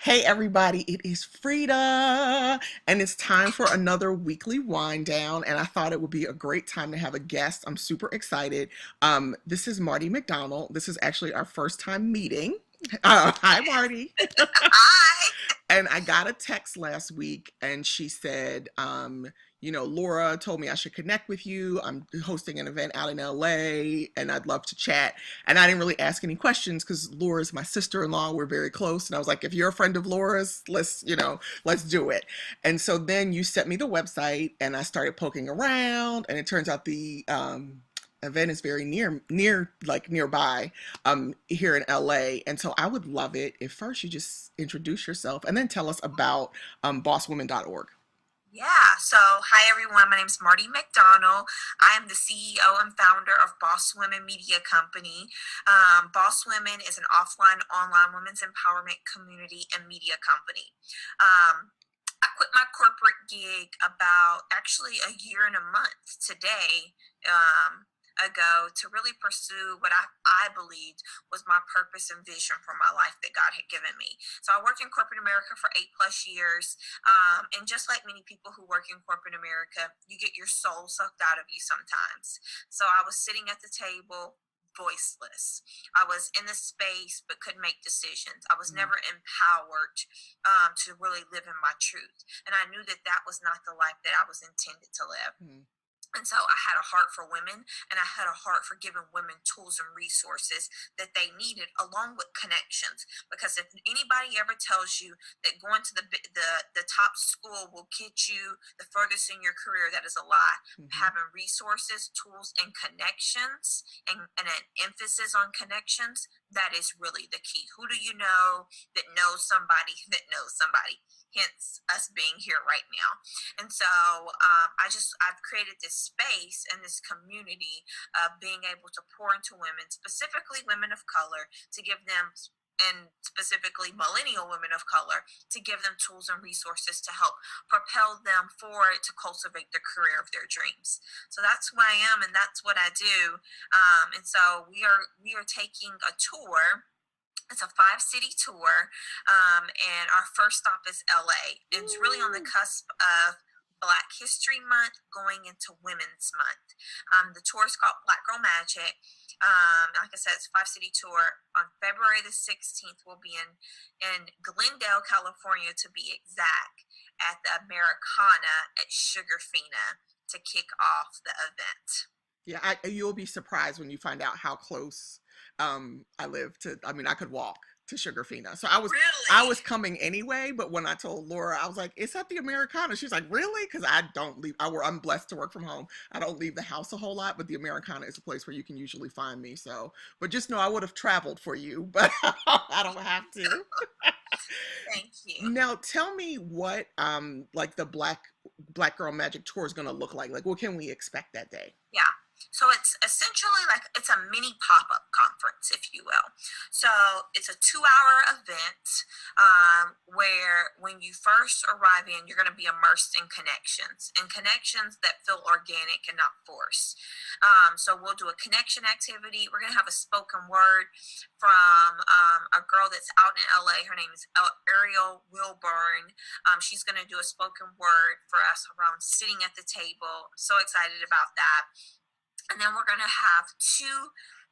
Hey everybody, it is Freda, and it's time for another weekly wind down. And I thought it would be a great time to have a guest. I'm super excited. This is Marty McDonald. This is actually our first time meeting. Hi, Marty. Hi. And I got a text last week, and she said, Laura told me I should connect with you. I'm hosting an event out in LA, and I'd love to chat. And I didn't really ask any questions because Laura's my sister-in-law. We're very close, and I was like, if you're a friend of Laura's, let's do it. And so then you sent me the website, and I started poking around, and it turns out the event is very nearby here in LA. And so I would love it if first you just introduce yourself and then tell us about bosswomen.org. Yeah, so hi everyone. My name is Marty McDonald. I am the CEO and founder of Boss Women Media Company. Boss Women is an offline, online women's empowerment community and media company. I quit my corporate gig about actually a year and a month today. Ago to really pursue what I believed was my purpose and vision for my life that God had given me. So I worked in corporate America for 8+ years. And just like many people who work in corporate America, you get your soul sucked out of you sometimes. So I was sitting at the table voiceless. I was in the space but couldn't make decisions. I was never empowered to really live in my truth. And I knew that that was not the life that I was intended to live. Mm-hmm. And so I had a heart for women, and I had a heart for giving women tools and resources that they needed, along with connections. Because if anybody ever tells you that going to the top school will get you the furthest in your career, that is a lie. Mm-hmm. Having resources, tools, and connections, and an emphasis on connections, that is really the key. Who do you know that knows somebody that knows somebody? Hence us being here right now. And so I've created this space and this community of being able to pour into women, specifically women of color, to give them, and specifically millennial women of color, to give them tools and resources to help propel them forward to cultivate the career of their dreams. So that's who I am, and that's what I do. And so we are taking a tour. It's a 5-city tour, and our first stop is LA. And it's really on the cusp of Black History Month going into Women's Month. The tour is called Black Girl Magic. Like I said, it's a 5-city tour. On February the 16th, we'll be in Glendale, California, to be exact, at the Americana at Sugarfina to kick off the event. Yeah, you'll be surprised when you find out how close I live to. I mean, I could walk to Sugarfina. So I Really? was coming anyway, but when I told Laura, I was like, "It's at the Americana." She's like, "Really?" Because I don't leave. I'm blessed to work from home. I don't leave the house a whole lot, but the Americana is a place where you can usually find me. So, but just know I would have traveled for you, but I don't have to. Thank you. Now, tell me what like the Black Girl Magic tour is going to look like. Like, what can we expect that day? Yeah. So it's essentially like it's a mini pop-up conference, if you will. So it's a 2-hour event, where when you first arrive in, you're going to be immersed in connections, and connections that feel organic and not forced. So we'll do a connection activity. We're going to have a spoken word from a girl that's out in LA. Her name is Ariel Wilburn. She's going to do a spoken word for us around sitting at the table. So excited about that. And then we're going to have 2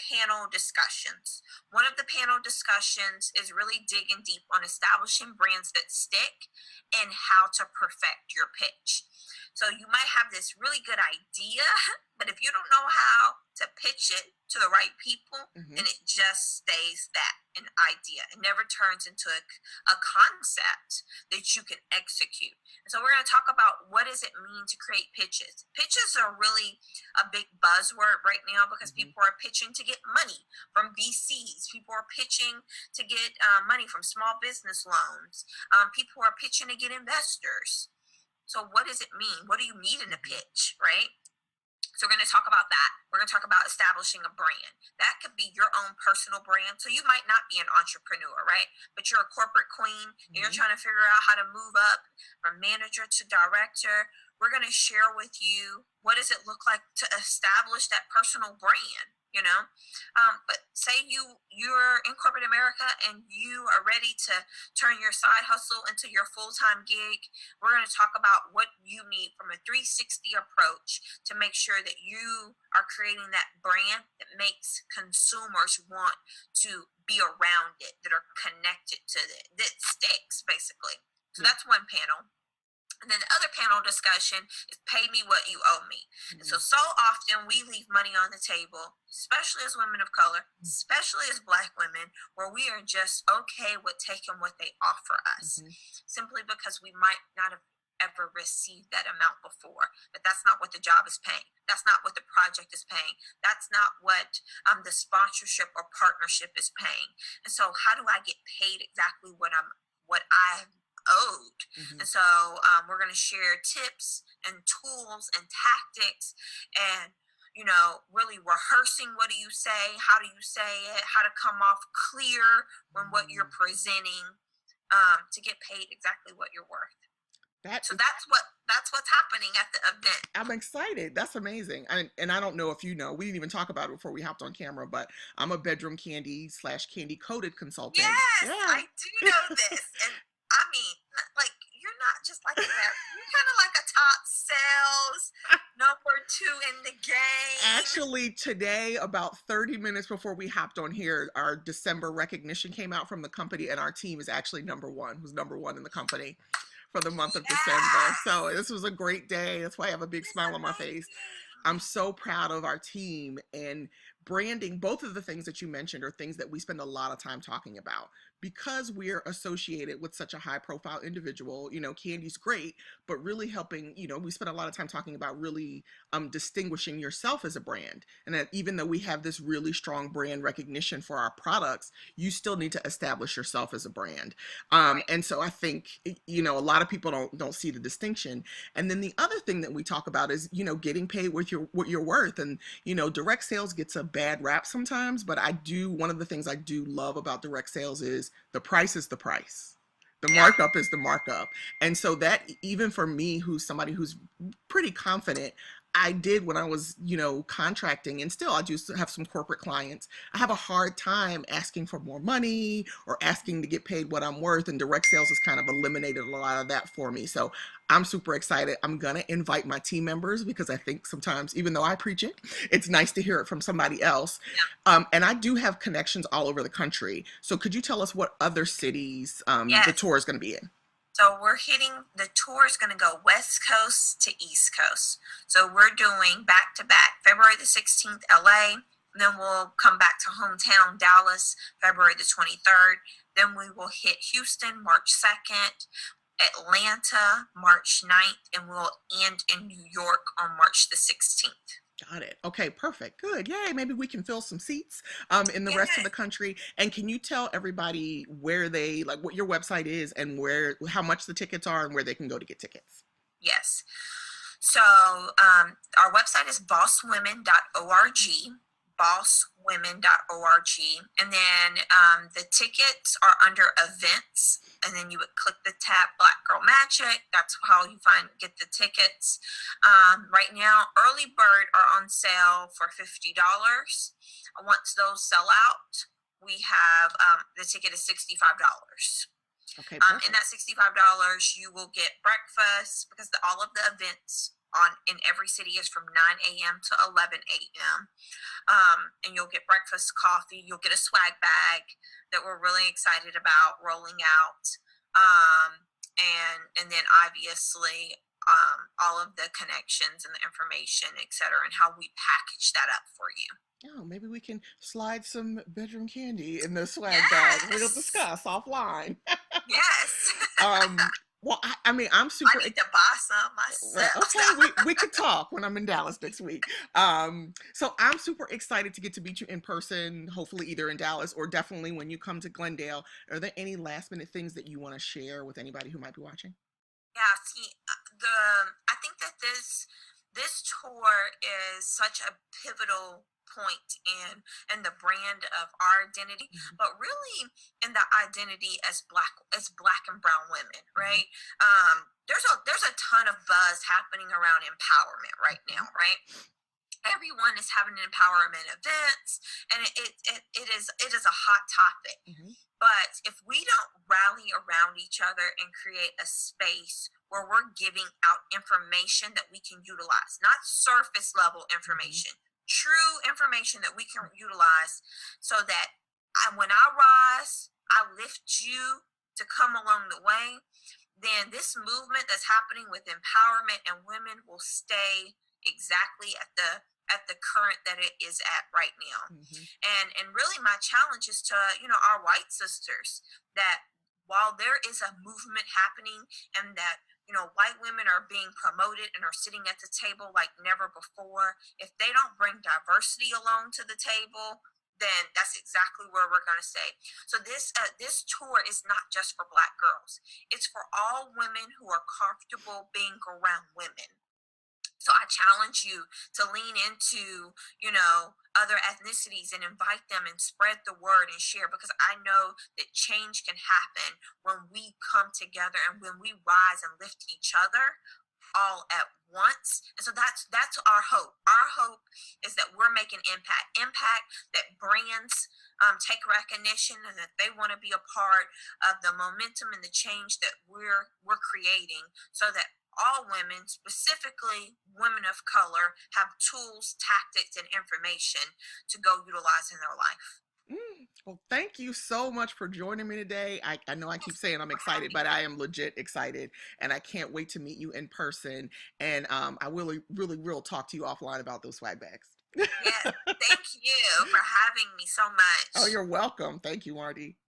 panel discussions. One of the panel discussions is really digging deep on establishing brands that stick and how to perfect your pitch. So you might have this really good idea, but if you don't know how to pitch it to the right people, Hmm. then it just stays that an idea. It never turns into a concept that you can execute. And so we're going to talk about what does it mean to create pitches. Pitches are really a big buzzword right now because Hmm. people are pitching to get money from VCs. People are pitching to get money from small business loans. People are pitching to get investors. So what does it mean? What do you need in a Hmm. pitch, right? So we're going to talk about that. We're going to talk about establishing a brand. That could be your own personal brand. So you might not be an entrepreneur, right? But you're a corporate queen and you're Hmm. trying to figure out how to move up from manager to director. We're going to share with you what does it look like to establish that personal brand. But say you're in corporate America and you are ready to turn your side hustle into your full-time gig. We're going to talk about what you need from a 360 approach to make sure that you are creating that brand that makes consumers want to be around it, that are connected to it, that sticks, basically. So that's one panel. And then the other panel discussion is pay me what you owe me. And so often we leave money on the table, especially as women of color, especially as Black women, where we are just okay with taking what they offer us, simply because we might not have ever received that amount before. But that's not what the job is paying. That's not what the project is paying. That's not what the sponsorship or partnership is paying. And so how do I get paid exactly what I owed? And so we're going to share tips and tools and tactics, and really rehearsing what do you say, how do you say it, how to come off clear when what you're presenting, to get paid exactly what you're worth. That's what's happening at the event. I'm excited. That's amazing. And I don't know if you know, we didn't even talk about it before we hopped on camera, but I'm a bedroom candy / candy coated consultant. Yes, I do know this. And I mean, like, you're not just like that. You're kind of like a top sales number 2 in the game. Actually, today, about 30 minutes before we hopped on here, our December recognition came out from the company, and our team is actually number 1, who's number 1 in the company for the month of December. So this was a great day. That's why I have a big smile on my face. I'm so proud of our team, and branding. Both of the things that you mentioned are things that we spend a lot of time talking about because we're associated with such a high profile individual. Candy's great, but really helping, we spend a lot of time talking about really distinguishing yourself as a brand. And that even though we have this really strong brand recognition for our products, you still need to establish yourself as a brand. And so I think, a lot of people don't see the distinction. And then the other thing that we talk about is, getting paid what you're worth. And, direct sales gets a bad rap sometimes, but one of the things I do love about direct sales is the price is the price. The markup is the markup. And so that, even for me, who's somebody who's pretty confident, I did when I was, contracting, and still I do have some corporate clients. I have a hard time asking for more money or asking to get paid what I'm worth, and direct sales has kind of eliminated a lot of that for me. So I'm super excited. I'm going to invite my team members because I think sometimes, even though I preach it, it's nice to hear it from somebody else. And I do have connections all over the country. So could you tell us what other cities the tour is going to be in? So the tour is going to go West Coast to East Coast. So we're doing back-to-back, February the 16th, LA. Then we'll come back to hometown, Dallas, February the 23rd. Then we will hit Houston, March 2nd, Atlanta, March 9th, and we'll end in New York on March the 16th. Got it. Okay, perfect. Good. Yay. Maybe we can fill some seats in the rest of the country. And can you tell everybody where what your website is and how much the tickets are and where they can go to get tickets? Yes. So our website is bosswomen.org, bosswomen.org. And then the tickets are under events. And then you would click the tab Black Girl Magic. That's how you get the tickets. Right now, early bird are on sale for $50. Once those sell out, we have the ticket is $65. Okay. In that $65, you will get breakfast because all of the events in every city is from 9 a.m. to 11 a.m. And you'll get breakfast, coffee, you'll get a swag bag that we're really excited about rolling out. And then obviously all of the connections and the information, et cetera, and how we package that up for you. Oh, maybe we can slide some bedroom candy in the swag bag. We'll discuss offline. Yes. Well, I'm super. I need to buy some myself. Well, okay, we could talk when I'm in Dallas next week. So I'm super excited to get to meet you in person, hopefully either in Dallas or definitely when you come to Glendale. Are there any last minute things that you want to share with anybody who might be watching? Yeah, see, I think that this tour is such a pivotal point in the brand of our identity, but really in the identity as black and brown women, right? There's a ton of buzz happening around empowerment right now, right? Everyone is having empowerment events, and it is a hot topic. Hmm. But if we don't rally around each other and create a space where we're giving out information that we can utilize, not surface level Hmm. information, true information that we can utilize, so that when I rise, I lift you to come along the way, then this movement that's happening with empowerment and women will stay exactly at the current that it is at right now. Hmm. And really my challenge is to, our white sisters, that while there is a movement happening, and that white women are being promoted and are sitting at the table like never before, if they don't bring diversity along to the table, then that's exactly where we're going to stay. So this tour is not just for Black girls, it's for all women who are comfortable being around women. So I challenge you to lean into, other ethnicities and invite them and spread the word and share, because I know that change can happen when we come together and when we rise and lift each other all at once. And so that's our hope. Our hope is that we're making impact, that brands take recognition, and that they want to be a part of the momentum and the change that we're creating, so that all women, specifically women of color, have tools, tactics, and information to go utilize in their life. Well, thank you so much for joining me today. I know I keep Thank saying you I'm for excited, having but me. I am legit excited, and I can't wait to meet you in person. And I really will talk to you offline about those swag bags. Yes, thank you for having me so Oh, much. you're welcome. Thank you, Marty.